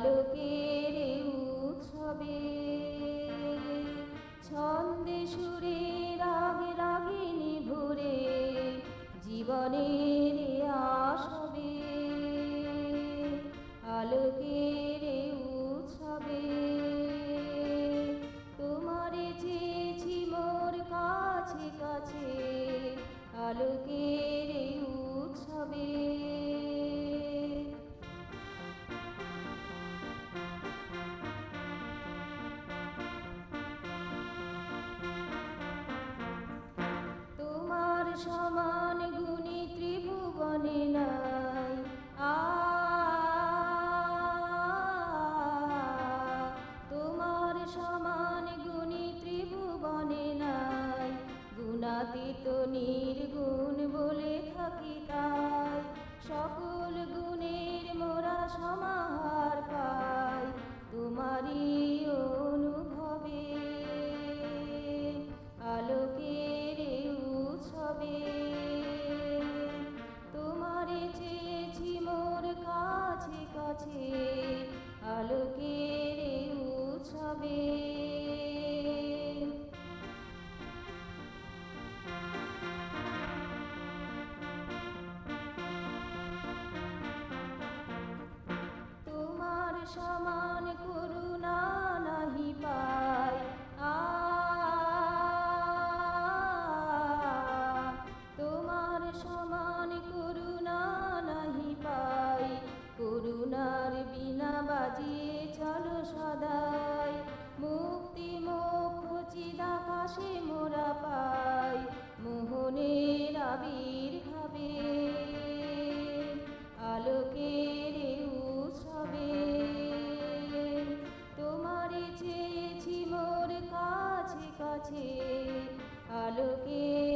আলোকের উৎসবে ছন্দে সুরে রাগে রাগিনী ভরে জীবনের আসবে আলোকের উৎসবে তোমারে চেয়েছি মোর কাছে কাছে আলোকের উৎসবে তোমার সমান গুণী ত্রিভুবনে নাই তোমার সমান গুণী ত্রিভুবনে নাই গুণাতীত নির্গুণ বলে থাকি তাই সকল গুণের মোরা সমাহার পাই তোমারই অনুভবে আলোকের উৎসবে তোমারে চেয়েছি মোর কাছে কাছে আলোকের উৎসবে তোমার সমান করুণা নাহি পাই তোমার সমান করুণা নাহি পাই করুণার বিনা বাজিয়ে চলো সদাই মুক্তি মোক্ষ চিদাকাশে মোরা পাই মোহনের আবির্ভাবে আলোকের উৎসবে তোমারে চেয়েছি মোর কাছে কাছে আলোকের